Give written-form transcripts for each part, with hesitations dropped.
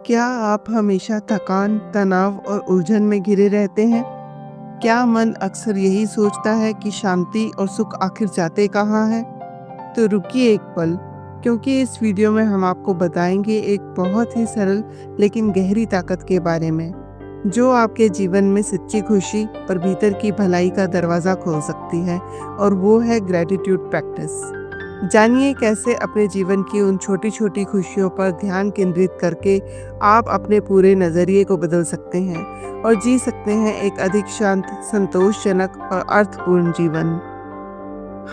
क्या आप हमेशा थकान, तनाव और उलझन में घिरे रहते हैं? क्या मन अक्सर यही सोचता है कि शांति और सुख आखिर जाते कहाँ हैं? तो रुकिए एक पल, क्योंकि इस वीडियो में हम आपको बताएंगे एक बहुत ही सरल लेकिन गहरी ताकत के बारे में, जो आपके जीवन में सच्ची खुशी और भीतर की भलाई का दरवाज़ा खोल सकती है, और वो है ग्रैटिट्यूड प्रैक्टिस। जानिए कैसे अपने जीवन की उन छोटी छोटी खुशियों पर ध्यान केंद्रित करके आप अपने पूरे नज़रिए को बदल सकते हैं और जी सकते हैं एक अधिक शांत, संतोषजनक और अर्थपूर्ण जीवन।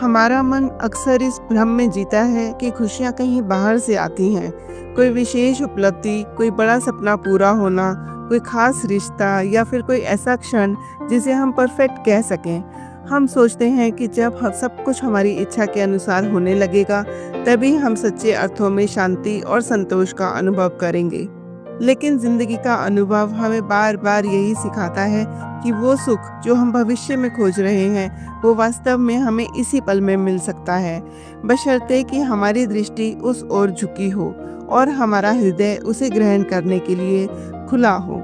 हमारा मन अक्सर इस भ्रम में जीता है कि खुशियाँ कहीं बाहर से आती हैं, कोई विशेष उपलब्धि, कोई बड़ा सपना पूरा होना, कोई खास रिश्ता या फिर कोई ऐसा क्षण जिसे हम परफेक्ट कह सकें। हम सोचते हैं कि जब हम सब कुछ हमारी इच्छा के अनुसार होने लगेगा, तभी हम सच्चे अर्थों में शांति और संतोष का अनुभव करेंगे। लेकिन जिंदगी का अनुभव हमें बार बार यही सिखाता है कि वो सुख जो हम भविष्य में खोज रहे हैं, वो वास्तव में हमें इसी पल में मिल सकता है, बशर्ते कि हमारी दृष्टि उस ओर झुकी हो और हमारा हृदय उसे ग्रहण करने के लिए खुला हो।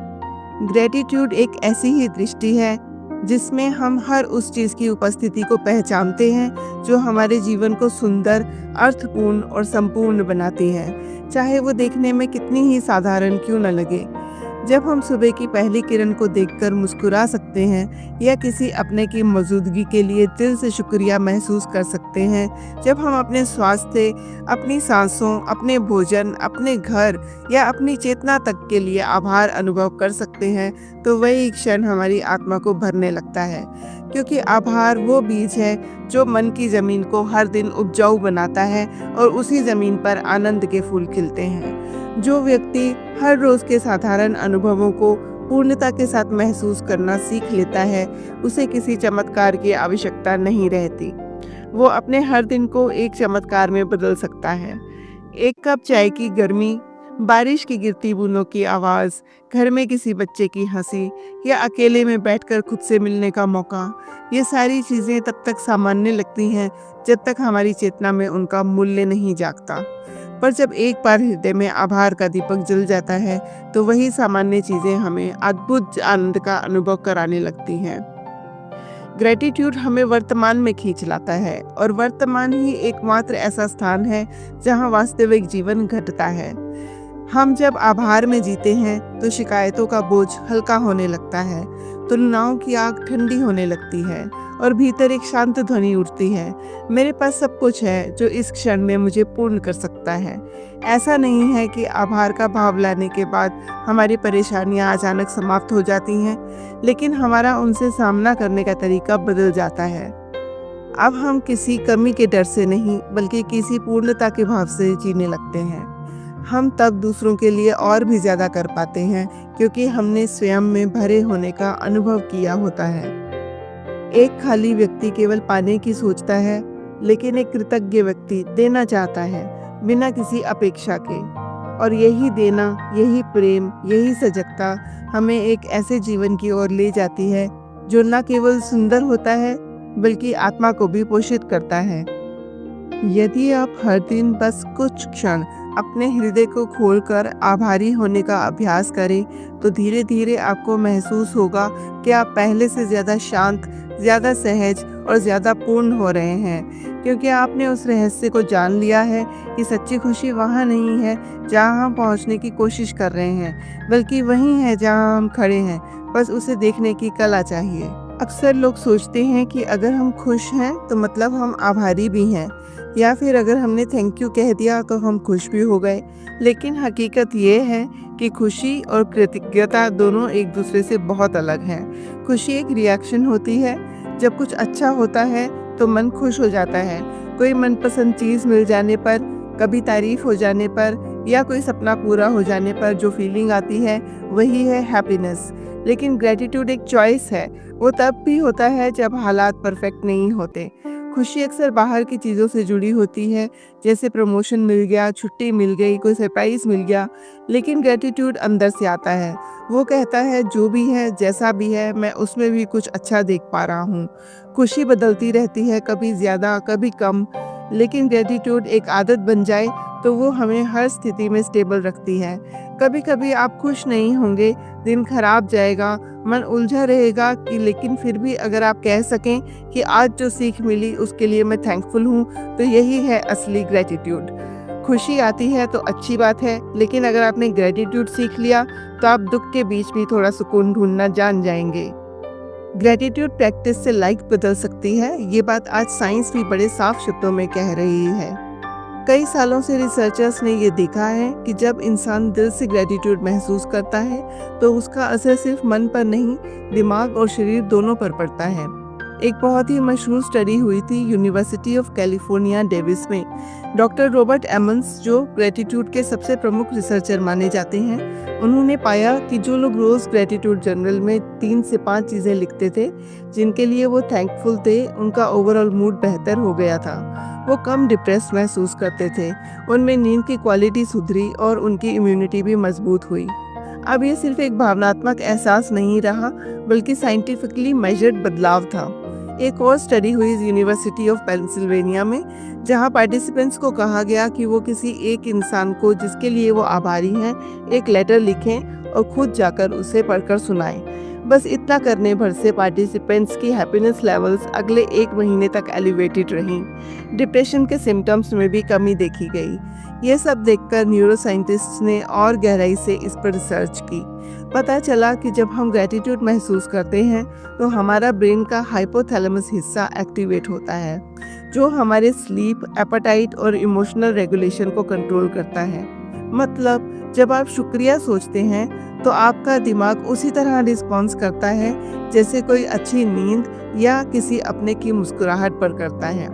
ग्रेटिट्यूड एक ऐसी ही दृष्टि है जिसमें हम हर उस चीज़ की उपस्थिति को पहचानते हैं जो हमारे जीवन को सुंदर, अर्थपूर्ण और संपूर्ण बनाती है, चाहे वो देखने में कितनी ही साधारण क्यों न लगे। जब हम सुबह की पहली किरण को देखकर मुस्कुरा सकते हैं या किसी अपने की मौजूदगी के लिए दिल से शुक्रिया महसूस कर सकते हैं, जब हम अपने स्वास्थ्य, अपनी सांसों, अपने भोजन, अपने घर या अपनी चेतना तक के लिए आभार अनुभव कर सकते हैं, तो वही क्षण हमारी आत्मा को भरने लगता है, क्योंकि आभार वो बीज है जो मन की ज़मीन को हर दिन उपजाऊ बनाता है और उसी ज़मीन पर आनंद के फूल खिलते हैं। जो व्यक्ति हर रोज़ के साधारण अनुभवों को पूर्णता के साथ महसूस करना सीख लेता है, उसे किसी चमत्कार की आवश्यकता नहीं रहती। वो अपने हर दिन को एक चमत्कार में बदल सकता है। एक कप चाय की गर्मी, बारिश की गिरती बूंदों की आवाज़, घर में किसी बच्चे की हंसी या अकेले में बैठकर खुद से मिलने का मौका, ये सारी चीज़ें तब तक सामान्य लगती हैं जब तक हमारी चेतना में उनका मूल्य नहीं जागता। पर जब एक बार हृदय में आभार का दीपक जल जाता है, तो वही सामान्य चीज़ें हमें अद्भुत आनंद का अनुभव कराने लगती हैं। ग्रेटिट्यूड हमें वर्तमान में खींच लाता है, और वर्तमान ही एकमात्र ऐसा स्थान है जहां वास्तविक जीवन घटता है। हम जब आभार में जीते हैं तो शिकायतों का बोझ हल्का होने लगता है, तुलनाओं की आग ठंडी होने लगती है और भीतर एक शांत ध्वनि उठती है, मेरे पास सब कुछ है जो इस क्षण में मुझे पूर्ण कर सकता है। ऐसा नहीं है कि आभार का भाव लाने के बाद हमारी परेशानियां अचानक समाप्त हो जाती हैं, लेकिन हमारा उनसे सामना करने का तरीका बदल जाता है। अब हम किसी कमी के डर से नहीं, बल्कि किसी पूर्णता के भाव से जीने लगते हैं। हम तब दूसरों के लिए और भी ज़्यादा कर पाते हैं, क्योंकि हमने स्वयं में भरे होने का अनुभव किया होता है। एक खाली व्यक्ति केवल पाने की सोचता है, लेकिन एक कृतज्ञ व्यक्ति देना चाहता है, बिना किसी अपेक्षा के। और यही देना, यही प्रेम, यही सजगता हमें एक ऐसे जीवन की ओर ले जाती है जो न केवल सुंदर होता है, बल्कि आत्मा को भी पोषित करता है। यदि आप हर दिन बस कुछ क्षण अपने हृदय को खोलकर आभारी होने का अभ्यास करें, तो धीरे धीरे आपको महसूस होगा कि आप पहले से ज़्यादा शांत, ज़्यादा सहज और ज़्यादा पूर्ण हो रहे हैं, क्योंकि आपने उस रहस्य को जान लिया है कि सच्ची खुशी वहाँ नहीं है जहाँ हम पहुँचने की कोशिश कर रहे हैं, बल्कि वहीं है जहाँ हम खड़े हैं, बस उसे देखने की कला चाहिए। अक्सर लोग सोचते हैं कि अगर हम खुश हैं तो मतलब हम आभारी भी हैं, या फिर अगर हमने थैंक यू कह दिया तो हम खुश भी हो गए। लेकिन हकीकत ये है कि खुशी और कृतज्ञता दोनों एक दूसरे से बहुत अलग हैं। खुशी एक रिएक्शन होती है। जब कुछ अच्छा होता है तो मन खुश हो जाता है, कोई मनपसंद चीज़ मिल जाने पर, कभी तारीफ हो जाने पर या कोई सपना पूरा हो जाने पर जो फीलिंग आती है, वही है हैप्पीनेस। लेकिन ग्रेटिट्यूड एक चॉइस है। वो तब भी होता है जब हालात परफेक्ट नहीं होते। खुशी अक्सर बाहर की चीज़ों से जुड़ी होती है, जैसे प्रमोशन मिल गया, छुट्टी मिल गई, कोई सरप्राइज़ मिल गया। लेकिन ग्रेटिट्यूड अंदर से आता है। वो कहता है जो भी है, जैसा भी है, मैं उसमें भी कुछ अच्छा देख पा रहा हूँ। खुशी बदलती रहती है, कभी ज़्यादा, कभी कम, लेकिन ग्रेटिट्यूड एक आदत बन जाए तो वो हमें हर स्थिति में स्टेबल रखती है। कभी कभी आप खुश नहीं होंगे, दिन खराब जाएगा, मन उलझा रहेगा कि लेकिन फिर भी अगर आप कह सकें कि आज जो सीख मिली उसके लिए मैं थैंकफुल हूँ, तो यही है असली ग्रेटिट्यूड। खुशी आती है तो अच्छी बात है, लेकिन अगर आपने ग्रेटिट्यूड सीख लिया तो आप दुख के बीच भी थोड़ा सुकून ढूंढना जान जाएंगे। ग्रेटिट्यूड प्रैक्टिस से लाइफ बदल सकती है, ये बात आज साइंस भी बड़े साफ शब्दों में कह रही है। कई सालों से रिसर्चर्स ने ये देखा है कि जब इंसान दिल से ग्रेटिट्यूड महसूस करता है तो उसका असर सिर्फ मन पर नहीं, दिमाग और शरीर दोनों पर पड़ता है। एक बहुत ही मशहूर स्टडी हुई थी यूनिवर्सिटी ऑफ कैलिफोर्निया डेविस में। डॉक्टर रॉबर्ट एमंस, जो ग्रेटिट्यूड के सबसे प्रमुख रिसर्चर माने जाते हैं, उन्होंने पाया कि जो लोग रोज ग्रेटिट्यूड जर्नल में 3 से 5 चीजें लिखते थे जिनके लिए वो थैंकफुल थे, उनका ओवरऑल मूड बेहतर हो गया था। वो कम डिप्रेस महसूस करते थे, उनमें नींद की क्वालिटी सुधरी और उनकी इम्यूनिटी भी मजबूत हुई। अब ये सिर्फ एक भावनात्मक एहसास नहीं रहा, बल्कि साइंटिफिकली मेजर्ड बदलाव था। एक और स्टडी हुई यूनिवर्सिटी ऑफ पेंसिल्वेनिया में, जहां पार्टिसिपेंट्स को कहा गया कि वो किसी एक इंसान को जिसके लिए वो आभारी हैं एक लेटर लिखें और खुद जाकर उसे पढ़कर सुनाएं। बस इतना करने भर से पार्टिसिपेंट्स की हैप्पीनेस लेवल्स अगले 1 महीने तक एलिवेटेड रहीं। डिप्रेशन के सिम्टम्स में भी कमी देखी गई। ये सब देखकर न्यूरोसाइंटिस्ट्स ने और गहराई से इस पर रिसर्च की। पता चला कि जब हम ग्रेटिट्यूड महसूस करते हैं तो हमारा ब्रेन का हाइपोथैलेमस हिस्सा एक्टिवेट होता है, जो हमारे स्लीप, एपेटाइट और इमोशनल रेगुलेशन को कंट्रोल करता है। मतलब जब आप शुक्रिया सोचते हैं तो आपका दिमाग उसी तरह रिस्पॉन्स करता है जैसे कोई अच्छी नींद या किसी अपने की मुस्कुराहट पर करता है।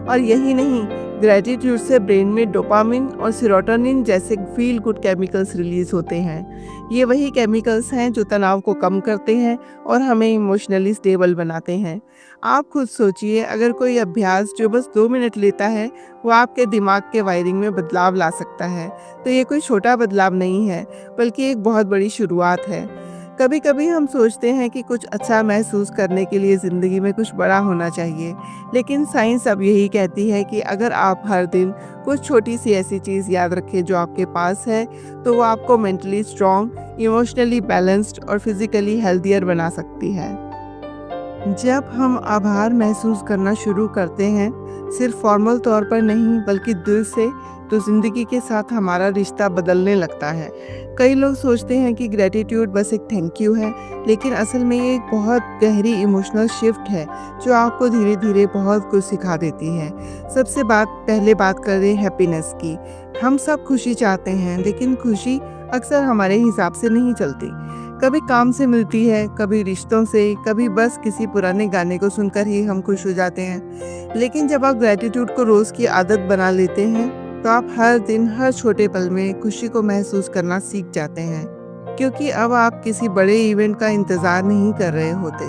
और यही नहीं, ग्रेटिट्यूड से ब्रेन में डोपामिन और सेरोटोनिन जैसे फील गुड केमिकल्स रिलीज होते हैं। ये वही केमिकल्स हैं जो तनाव को कम करते हैं और हमें इमोशनली स्टेबल बनाते हैं। आप खुद सोचिए, अगर कोई अभ्यास जो बस 2 मिनट लेता है वो आपके दिमाग के वायरिंग में बदलाव ला सकता है, तो ये कोई छोटा बदलाव नहीं है, बल्कि एक बहुत बड़ी शुरुआत है। कभी कभी हम सोचते हैं कि कुछ अच्छा महसूस करने के लिए ज़िंदगी में कुछ बड़ा होना चाहिए, लेकिन साइंस अब यही कहती है कि अगर आप हर दिन कुछ छोटी सी ऐसी चीज़ याद रखें जो आपके पास है, तो वो आपको मेंटली स्ट्रॉन्ग, इमोशनली बैलेंस्ड और फिजिकली हेल्थियर बना सकती है। जब हम आभार महसूस करना शुरू करते हैं, सिर्फ फॉर्मल तौर पर नहीं बल्कि दिल से, तो ज़िंदगी के साथ हमारा रिश्ता बदलने लगता है। कई लोग सोचते हैं कि ग्रेटिट्यूड बस एक थैंक यू है, लेकिन असल में ये एक बहुत गहरी इमोशनल शिफ्ट है जो आपको धीरे धीरे बहुत कुछ सिखा देती है। सबसे पहले बात करें हैप्पीनेस की। हम सब खुशी चाहते हैं, लेकिन खुशी अक्सर हमारे हिसाब से नहीं चलती। कभी काम से मिलती है, कभी रिश्तों से, कभी बस किसी पुराने गाने को सुनकर ही हम खुश हो जाते हैं। लेकिन जब आप ग्रेटिट्यूड को रोज़ की आदत बना लेते हैं तो आप हर दिन, हर छोटे पल में खुशी को महसूस करना सीख जाते हैं, क्योंकि अब आप किसी बड़े इवेंट का इंतज़ार नहीं कर रहे होते,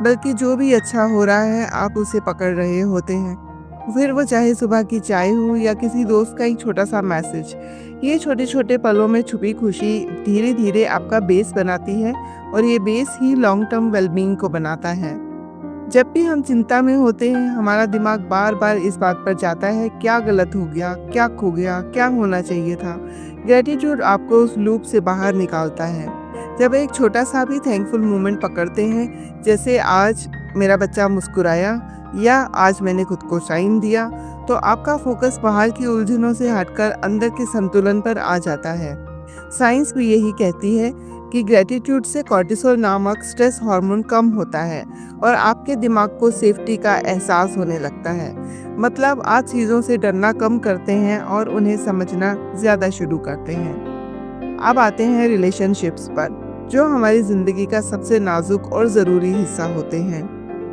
बल्कि जो भी अच्छा हो रहा है आप उसे पकड़ रहे होते हैं। फिर वो चाहे सुबह की चाय हो या किसी दोस्त का एक छोटा सा मैसेज। ये छोटे छोटे पलों में छुपी खुशी धीरे धीरे आपका बेस बनाती है, और ये बेस ही लॉन्ग टर्म वेलबींग को बनाता है। जब भी हम चिंता में होते हैं, हमारा दिमाग बार बार इस बात पर जाता है, क्या गलत हो गया, क्या खो गया, क्या होना चाहिए था। ग्रेटिट्यूड आपको उस लूप से बाहर निकालता है। जब एक छोटा सा भी थैंकफुल मोमेंट पकड़ते हैं, जैसे आज मेरा बच्चा मुस्कुराया या आज मैंने खुद को टाइम दिया, तो आपका फोकस बाहर की उलझनों से हटकर अंदर के संतुलन पर आ जाता है। साइंस भी यही कहती है कि ग्रेटिट्यूड से कॉर्टिसोल नामक स्ट्रेस हार्मोन कम होता है और आपके दिमाग को सेफ्टी का एहसास होने लगता है। मतलब आप चीज़ों से डरना कम करते हैं और उन्हें समझना ज़्यादा शुरू करते हैं। अब आते हैं रिलेशनशिप्स पर, जो हमारी ज़िंदगी का सबसे नाजुक और ज़रूरी हिस्सा होते हैं।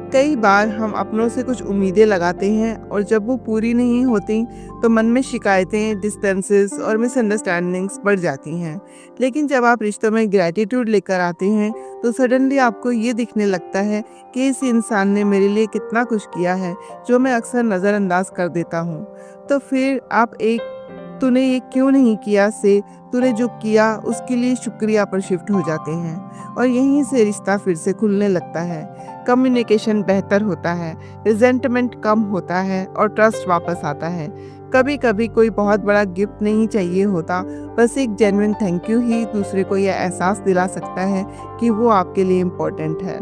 कई बार हम अपनों से कुछ उम्मीदें लगाते हैं और जब वो पूरी नहीं होती तो मन में शिकायतें, डिस्टेंसेस और मिसअंडरस्टैंडिंग्स बढ़ जाती हैं। लेकिन जब आप रिश्तों में ग्रेटिट्यूड लेकर आते हैं तो सडनली आपको ये दिखने लगता है कि इस इंसान ने मेरे लिए कितना कुछ किया है जो मैं अक्सर नज़रअंदाज कर देता हूँ। तो फिर आप एक तूने ये क्यों नहीं किया से तूने जो किया उसके लिए शुक्रिया पर शिफ्ट हो जाते हैं और यहीं से रिश्ता फिर से खुलने लगता है। कम्युनिकेशन बेहतर होता है, रिजेंटमेंट कम होता है और ट्रस्ट वापस आता है। कभी कभी कोई बहुत बड़ा गिफ्ट नहीं चाहिए होता, बस एक जेन्युइन थैंक यू ही दूसरे को यह एहसास दिला सकता है कि वो आपके लिए इम्पोर्टेंट है।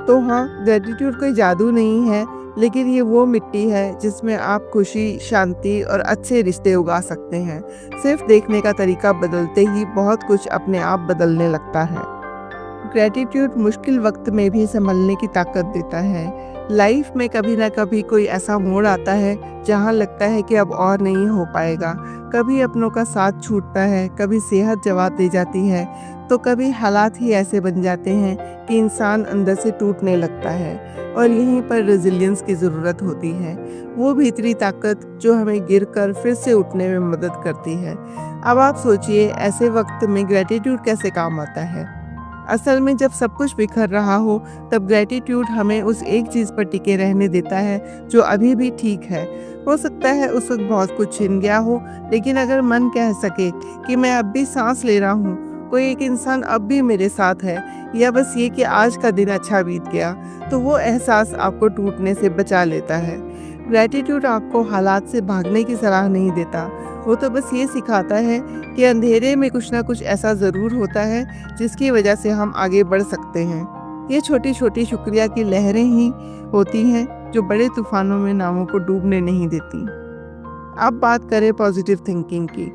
तो हाँ, ग्रेटिट्यूड कोई जादू नहीं है, लेकिन ये वो मिट्टी है जिसमें आप खुशी, शांति और अच्छे रिश्ते उगा सकते हैं। सिर्फ देखने का तरीका बदलते ही बहुत कुछ अपने आप बदलने लगता है। ग्रेटिट्यूड मुश्किल वक्त में भी संभलने की ताकत देता है। लाइफ में कभी ना कभी कोई ऐसा मोड़ आता है जहाँ लगता है कि अब और नहीं हो पाएगा। कभी अपनों का साथ छूटता है, कभी सेहत जवाब दे जाती है, तो कभी हालात ही ऐसे बन जाते हैं कि इंसान अंदर से टूटने लगता है। और यहीं पर रेजिलियंस की ज़रूरत होती है, वो भीतरी ताकत जो हमें गिरकर फिर से उठने में मदद करती है। अब आप सोचिए, ऐसे वक्त में ग्रेटिट्यूड कैसे काम आता है। असल में जब सब कुछ बिखर रहा हो, तब ग्रेटिट्यूड हमें उस एक चीज़ पर टिके रहने देता है जो अभी भी ठीक है। हो सकता है उस वक्त बहुत कुछ छिन गया हो, लेकिन अगर मन कह सके कि मैं अब भी सांस ले रहा हूँ, कोई एक इंसान अब भी मेरे साथ है, या बस ये कि आज का दिन अच्छा बीत गया, तो वो एहसास आपको टूटने से बचा लेता है। ग्रेटिट्यूड आपको हालात से भागने की सलाह नहीं देता, वो तो बस ये सिखाता है कि अंधेरे में कुछ ना कुछ ऐसा ज़रूर होता है जिसकी वजह से हम आगे बढ़ सकते हैं। ये छोटी छोटी शुक्रिया की लहरें ही होती हैं जो बड़े तूफानों में नावों को डूबने नहीं देती। अब बात करें पॉजिटिव थिंकिंग की।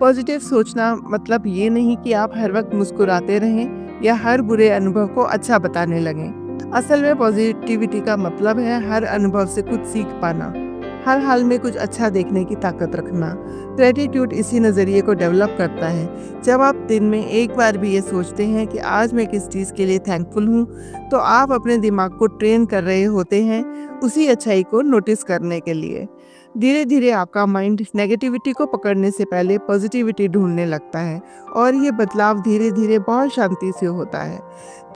पॉजिटिव सोचना मतलब ये नहीं कि आप हर वक्त मुस्कुराते रहें या हर बुरे अनुभव को अच्छा बताने लगें। असल में पॉजिटिविटी का मतलब है हर अनुभव से कुछ सीख पाना, हर हाल में कुछ अच्छा देखने की ताकत रखना। ग्रेटिट्यूड इसी नज़रिए को डेवलप करता है। जब आप दिन में एक बार भी ये सोचते हैं कि आज मैं किस चीज़ के लिए थैंकफुल हूँ, तो आप अपने दिमाग को ट्रेन कर रहे होते हैं उसी अच्छाई को नोटिस करने के लिए। धीरे धीरे आपका माइंड नेगेटिविटी को पकड़ने से पहले पॉजिटिविटी ढूंढने लगता है और ये बदलाव धीरे धीरे बहुत शांति से होता है।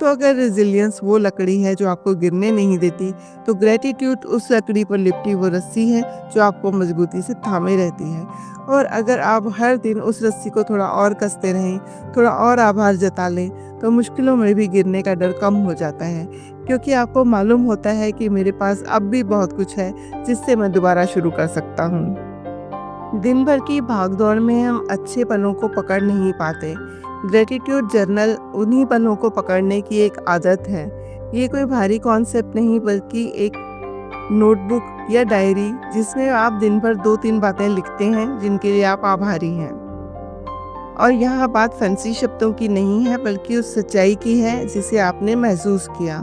तो अगर रेजिलियंस वो लकड़ी है जो आपको गिरने नहीं देती, तो ग्रेटिट्यूड उस लकड़ी पर लिपटी वो रस्सी है जो आपको मजबूती से थामे रहती है। और अगर आप हर दिन उस रस्सी को थोड़ा और कसते रहें, थोड़ा और आभार जता लें, तो मुश्किलों में भी गिरने का डर कम हो जाता है, क्योंकि आपको मालूम होता है कि मेरे पास अब भी बहुत कुछ है जिससे मैं दोबारा शुरू कर सकता हूँ। दिन भर की भागदौड़ में हम अच्छे पलों को पकड़ नहीं पाते। ग्रेटिट्यूड जर्नल उन्हीं पलों को पकड़ने की एक आदत है। ये कोई भारी कॉन्सेप्ट नहीं, बल्कि एक नोटबुक या डायरी जिसमें आप दिन भर 2-3 बातें लिखते हैं जिनके लिए आप आभारी हैं। और यहाँ बात फैंसी शब्दों की नहीं है, बल्कि उस सच्चाई की है जिसे आपने महसूस किया।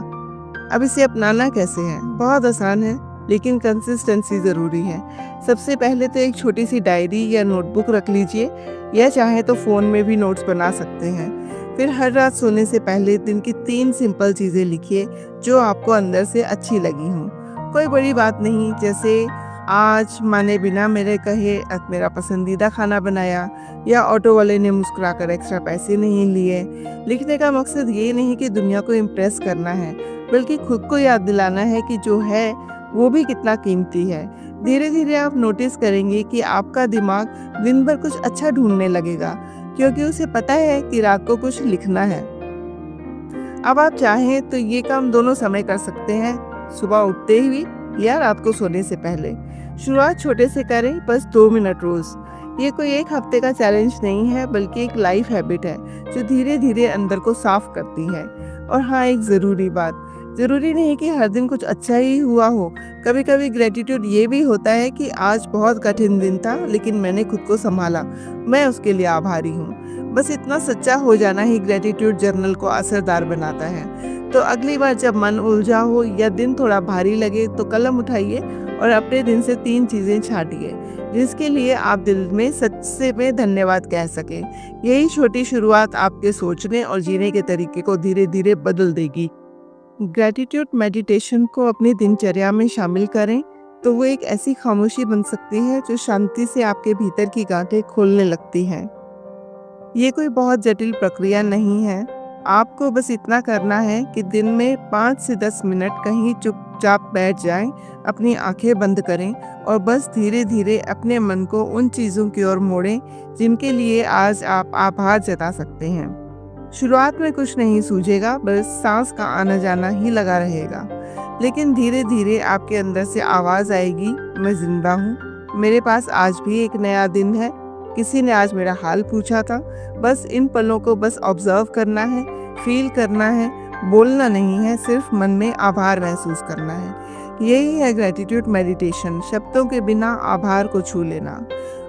अब इसे अपनाना कैसे है? बहुत आसान है, लेकिन कंसिस्टेंसी ज़रूरी है। सबसे पहले तो एक छोटी सी डायरी या नोटबुक रख लीजिए, या चाहे तो फ़ोन में भी नोट्स बना सकते हैं। फिर हर रात सोने से पहले दिन की 3 सिंपल चीज़ें लिखिए जो आपको अंदर से अच्छी लगी हों। कोई बड़ी बात नहीं, जैसे आज माँ ने बिना मेरे कहे मेरा पसंदीदा खाना बनाया, या ऑटो वाले ने मुस्कुराकर एक्स्ट्रा पैसे नहीं लिए। लिखने का मकसद ये नहीं कि दुनिया को इम्प्रेस करना है, बल्कि खुद को याद दिलाना है कि जो है वो भी कितना कीमती है। धीरे धीरे आप नोटिस करेंगे कि आपका दिमाग दिन भर कुछ अच्छा ढूंढने लगेगा, क्योंकि उसे पता है कि रात को कुछ लिखना है। अब आप चाहें तो ये काम दोनों समय कर सकते हैं, सुबह उठते ही या रात को सोने से पहले। शुरुआत छोटे से करें, बस 2 मिनट रोज। ये कोई एक हफ्ते का चैलेंज नहीं है, बल्कि एक लाइफ हैबिट है जो धीरे धीरे अंदर को साफ करती है। और हाँ, एक ज़रूरी बात, ज़रूरी नहीं कि हर दिन कुछ अच्छा ही हुआ हो। कभी कभी ग्रेटिट्यूड ये भी होता है कि आज बहुत कठिन दिन था, लेकिन मैंने खुद को संभाला, मैं उसके लिए आभारी हूँ। बस इतना सच्चा हो जाना ही ग्रेटिट्यूड जर्नल को असरदार बनाता है। तो अगली बार जब मन उलझा हो या दिन थोड़ा भारी लगे, तो कलम उठाइए और अपने दिन से 3 चीज़ें छांटिए जिसके लिए आप दिल में सच्चे में धन्यवाद कह सकें। यही छोटी शुरुआत आपके सोचने और जीने के तरीके को धीरे धीरे बदल देगी। ग्रेटिट्यूड मेडिटेशन को अपनी दिनचर्या में शामिल करें, तो वो एक ऐसी खामोशी बन सकती है जो शांति से आपके भीतर की गांठें खोलने लगती हैं। ये कोई बहुत जटिल प्रक्रिया नहीं है। आपको बस इतना करना है कि दिन में 5 से 10 मिनट कहीं चुपचाप बैठ जाएं, अपनी आंखें बंद करें और बस धीरे धीरे अपने मन को उन चीज़ों की ओर मोड़ें जिनके लिए आज आप आभार जता सकते हैं। शुरुआत में कुछ नहीं सूझेगा, बस सांस का आना जाना ही लगा रहेगा, लेकिन धीरे धीरे आपके अंदर से आवाज़ आएगी, मैं जिंदा हूँ, मेरे पास आज भी एक नया दिन है, किसी ने आज मेरा हाल पूछा था। बस इन पलों को बस ऑब्जर्व करना है, फील करना है, बोलना नहीं है, सिर्फ मन में आभार महसूस करना है। यही है ग्रेटिट्यूड मेडिटेशन, शब्दों के बिना आभार को छू लेना।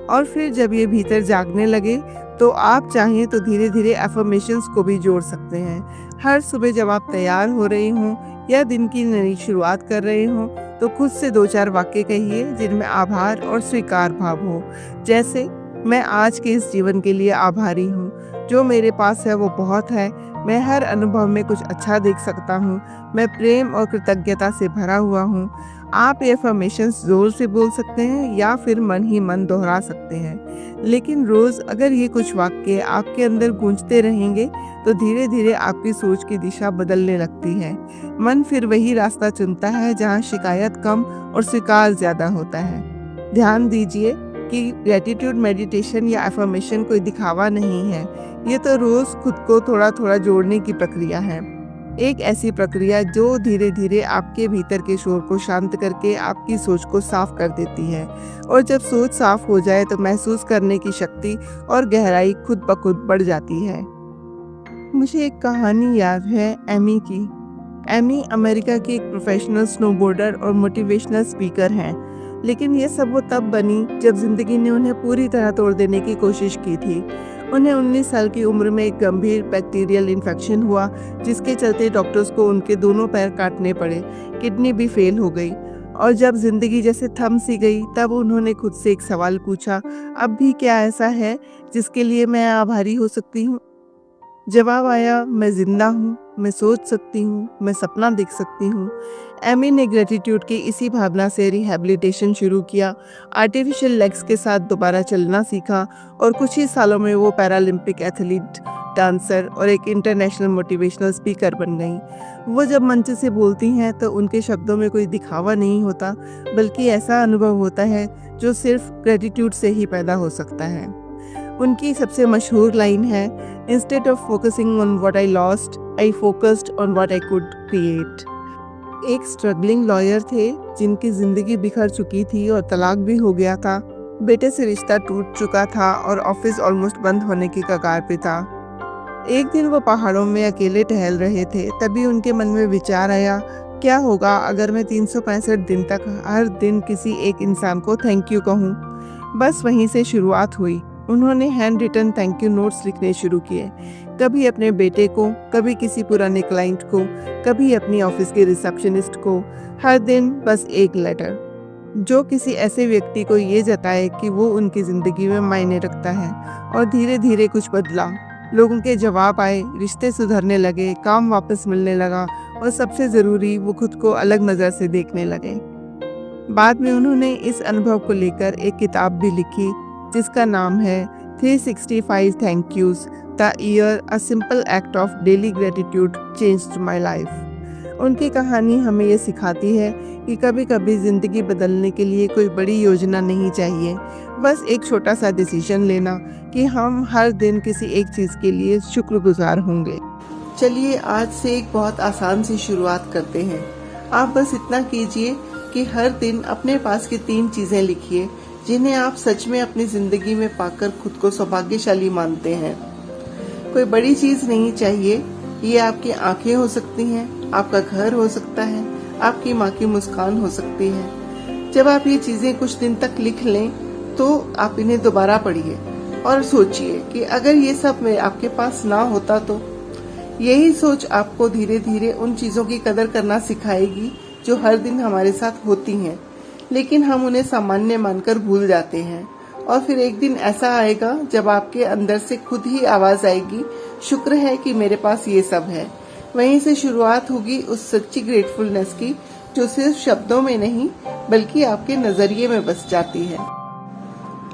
और फिर जब ये भीतर जागने लगे तो आप चाहें तो धीरे धीरे अफर्मेशंस को भी जोड़ सकते हैं। हर सुबह जब आप तैयार हो रहे हों या दिन की नई शुरुआत कर रहे हों तो खुद से 2-4 वाक्य कहिए जिनमें आभार और स्वीकार भाव हो। जैसे, मैं आज के इस जीवन के लिए आभारी हूँ, जो मेरे पास है वो बहुत है, मैं हर अनुभव में कुछ अच्छा देख सकता हूँ, मैं प्रेम और कृतज्ञता से भरा हुआ हूँ। आप ये अफर्मेशंस जोर से बोल सकते हैं या फिर मन ही मन दोहरा सकते हैं, लेकिन रोज़ अगर ये कुछ वाक्य आपके अंदर गूंजते रहेंगे तो धीरे धीरे आपकी सोच की दिशा बदलने लगती है। मन फिर वही रास्ता चुनता है जहाँ शिकायत कम और स्वीकार ज़्यादा होता है। ध्यान दीजिए कि ग्रेटिट्यूड मेडिटेशन या अफर्मेशन कोई दिखावा नहीं है, ये तो रोज़ खुद को थोड़ा थोड़ा जोड़ने की प्रक्रिया है। एक ऐसी प्रक्रिया जो धीरे धीरे आपके भीतर के शोर को शांत करके आपकी सोच को साफ कर देती है। और जब सोच साफ हो जाए तो महसूस करने की शक्ति और गहराई खुद ब खुद बढ़ जाती है। मुझे एक कहानी याद है एमी की। एमी अमेरिका की एक प्रोफेशनल स्नोबोर्डर और मोटिवेशनल स्पीकर हैं, लेकिन ये सब वो तब बनी जब जिंदगी ने उन्हें पूरी तरह तोड़ देने की कोशिश की थी। उन्हें 19 साल की उम्र में एक गंभीर बैक्टीरियल इन्फेक्शन हुआ, जिसके चलते डॉक्टर्स को उनके दोनों पैर काटने पड़े, किडनी भी फेल हो गई। और जब जिंदगी जैसे थम सी गई तब उन्होंने खुद से एक सवाल पूछा, अब भी क्या ऐसा है जिसके लिए मैं आभारी हो सकती हूँ? जवाब आया, मैं जिंदा हूँ, मैं सोच सकती हूँ, मैं सपना देख सकती हूँ। एमी ने ग्रेटिट्यूड की इसी भावना से रिहैबिलिटेशन शुरू किया, आर्टिफिशियल लेग्स के साथ दोबारा चलना सीखा और कुछ ही सालों में वो पैरालंपिक एथलीट, डांसर और एक इंटरनेशनल मोटिवेशनल स्पीकर बन गई। वो जब मंच से बोलती हैं तो उनके शब्दों में कोई दिखावा नहीं होता, बल्कि ऐसा अनुभव होता है जो सिर्फ ग्रेटिट्यूड से ही पैदा हो सकता है। उनकी सबसे मशहूर लाइन है, instead of focusing on what I lost, I focused on what I could create. एक स्ट्रगलिंग लॉयर थे जिनकी जिंदगी बिखर चुकी थी और तलाक भी हो गया था। बेटे से रिश्ता टूट चुका था और ऑफिस ऑलमोस्ट बंद होने की कगार पे था। एक दिन वो पहाड़ों में अकेले टहल रहे थे, तभी उनके मन में विचार आया, क्या होगा अगर मैं 365 दिन तक हर दिन किसी एक इंसान को थैंक यू कहूँ। बस वहीं से शुरुआत हुई। उन्होंने handwritten thank you notes लिखने शुरू किए, कभी अपने बेटे को, कभी किसी पुराने क्लाइंट को, कभी अपनी ऑफिस के रिसेप्शनिस्ट को। हर दिन बस एक लेटर जो किसी ऐसे व्यक्ति को ये जताए कि वो उनकी ज़िंदगी में मायने रखता है। और धीरे धीरे कुछ बदला, लोगों के जवाब आए, रिश्ते सुधरने लगे, काम वापस मिलने लगा और सबसे ज़रूरी, वो खुद को अलग नज़र से देखने लगे। बाद में उन्होंने इस अनुभव को लेकर एक किताब भी लिखी जिसका नाम है 365 thank use, the year a simple act of daily gratitude changed my life. उनकी कहानी हमें ये सिखाती है कि कभी कभी ज़िंदगी बदलने के लिए कोई बड़ी योजना नहीं चाहिए, बस एक छोटा सा डिसीजन लेना कि हम हर दिन किसी एक चीज़ के लिए शुक्रगुजार होंगे। चलिए आज से एक बहुत आसान सी शुरुआत करते हैं। आप बस इतना कीजिए कि हर दिन अपने पास की 3 चीज़ें लिखिए जिन्हें आप सच में अपनी ज़िंदगी में पाकर खुद को सौभाग्यशाली मानते हैं। कोई बड़ी चीज़ नहीं चाहिए, ये आपकी आंखें हो सकती हैं, आपका घर हो सकता है, आपकी माँ की मुस्कान हो सकती है। जब आप ये चीज़ें कुछ दिन तक लिख लें तो आप इन्हें दोबारा पढ़िए और सोचिए कि अगर ये सब में आपके पास ना होता तो। यही सोच आपको धीरे धीरे उन चीज़ों की कदर करना सिखाएगी जो हर दिन हमारे साथ होती हैं, लेकिन हम उन्हें सामान्य मानकर भूल जाते हैं। और फिर एक दिन ऐसा आएगा जब आपके अंदर से खुद ही आवाज आएगी, शुक्र है कि मेरे पास ये सब है। वहीं से शुरुआत होगी उस सच्ची ग्रेटफुलनेस की जो सिर्फ शब्दों में नहीं बल्कि आपके नजरिए में बस जाती है।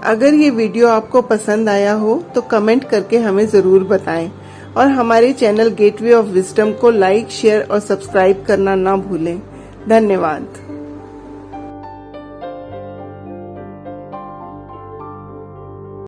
अगर ये वीडियो आपको पसंद आया हो तो कमेंट करके हमें जरूर बताएं और हमारे चैनल गेटवे ऑफ विजडम को लाइक, शेयर और सब्सक्राइब करना ना भूलें। धन्यवाद।